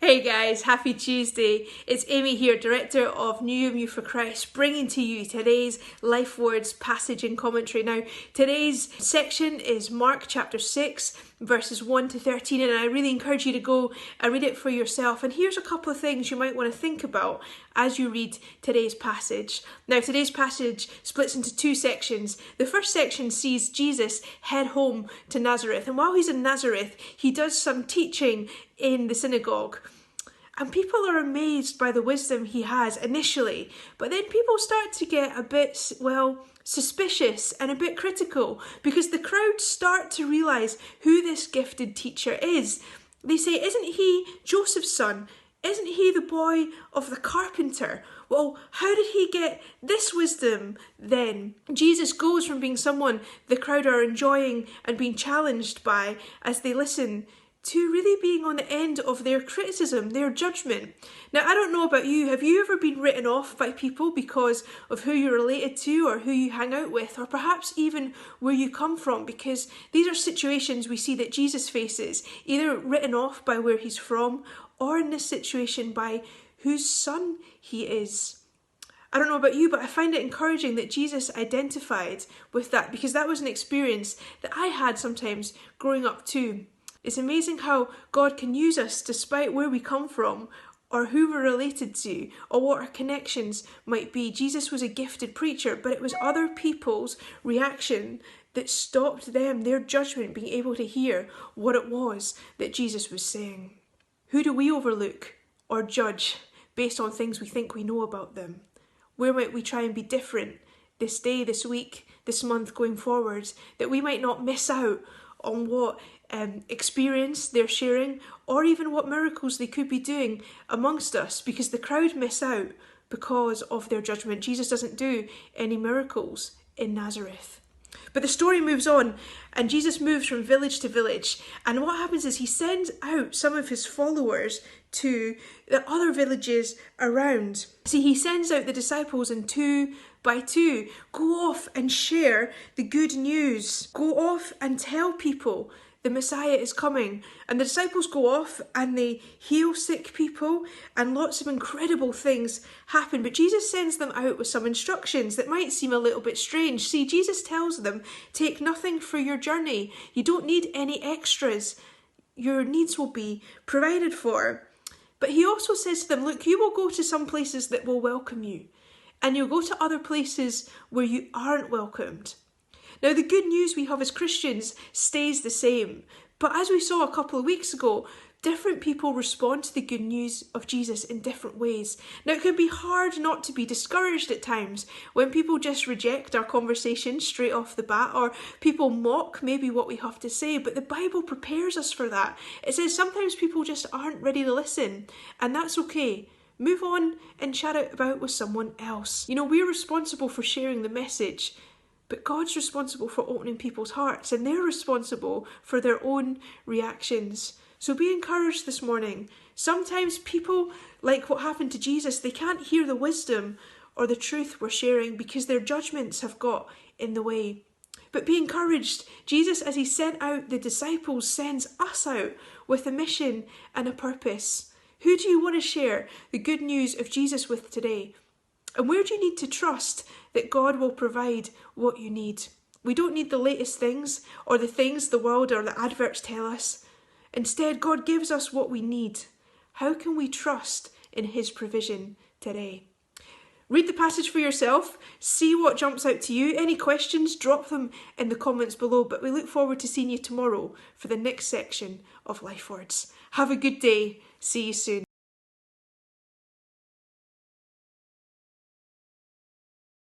Hey guys, happy Tuesday. It's Amy here, Director of New You for Christ, bringing to you today's Life Words passage and commentary. Now, today's section is Mark chapter 6, verses 1 to 13, and I really encourage you to go and read it for yourself. And here's a couple of things you might want to think about as you read today's passage. Now, today's passage splits into two sections. The first section sees Jesus head home to Nazareth, and while he's in Nazareth, he does some teaching in the synagogue. And people are amazed by the wisdom he has initially, but then people start to get a bit, suspicious and a bit critical because the crowd start to realise who this gifted teacher is. They say, isn't he Joseph's son? Isn't he the boy of the carpenter? Well, how did he get this wisdom then? Jesus goes from being someone the crowd are enjoying and being challenged by as they listen to really being on the end of their criticism, their judgment. Now, I don't know about you, have you ever been written off by people because of who you're related to or who you hang out with, or perhaps even where you come from? Because these are situations we see that Jesus faces, either written off by where he's from, or in this situation by whose son he is. I don't know about you, but I find it encouraging that Jesus identified with that, because that was an experience that I had sometimes growing up too. It's amazing how God can use us despite where we come from or who we're related to or what our connections might be. Jesus was a gifted preacher, but it was other people's reaction that stopped them, their judgment, being able to hear what it was that Jesus was saying. Who do we overlook or judge based on things we think we know about them? Where might we try and be different this day, this week, this month going forward, that we might not miss out on what experience they're sharing, or even what miracles they could be doing amongst us, because the crowd miss out because of their judgment. Jesus doesn't do any miracles in Nazareth. But the story moves on, and Jesus moves from village to village, and what happens is he sends out some of his followers to the other villages around. See, he sends out the disciples in 2 by 2. Go off and share the good news. Go off and tell people the Messiah is coming. And the disciples go off and they heal sick people, and lots of incredible things happen. But Jesus sends them out with some instructions that might seem a little bit strange. See, Jesus tells them, take nothing for your journey. You don't need any extras. Your needs will be provided for. But he also says to them, look, you will go to some places that will welcome you, and you'll go to other places where you aren't welcomed. Now, the good news we have as Christians stays the same, but as we saw a couple of weeks ago, different people respond to the good news of Jesus in different ways. Now, it can be hard not to be discouraged at times when people just reject our conversation straight off the bat, or people mock maybe what we have to say, but the Bible prepares us for that. It says sometimes people just aren't ready to listen, and that's okay. Move on and chat it about with someone else. You know, we're responsible for sharing the message, but God's responsible for opening people's hearts, and they're responsible for their own reactions. So be encouraged this morning. Sometimes people, like what happened to Jesus, they can't hear the wisdom or the truth we're sharing because their judgments have got in the way. But be encouraged. Jesus, as he sent out the disciples, sends us out with a mission and a purpose. Who do you want to share the good news of Jesus with today? And where do you need to trust that God will provide what you need? We don't need the latest things or the things the world or the adverts tell us. Instead, God gives us what we need. How can we trust in his provision today? Read the passage for yourself. See what jumps out to you. Any questions, drop them in the comments below. But we look forward to seeing you tomorrow for the next section of Life Words. Have a good day. See you soon.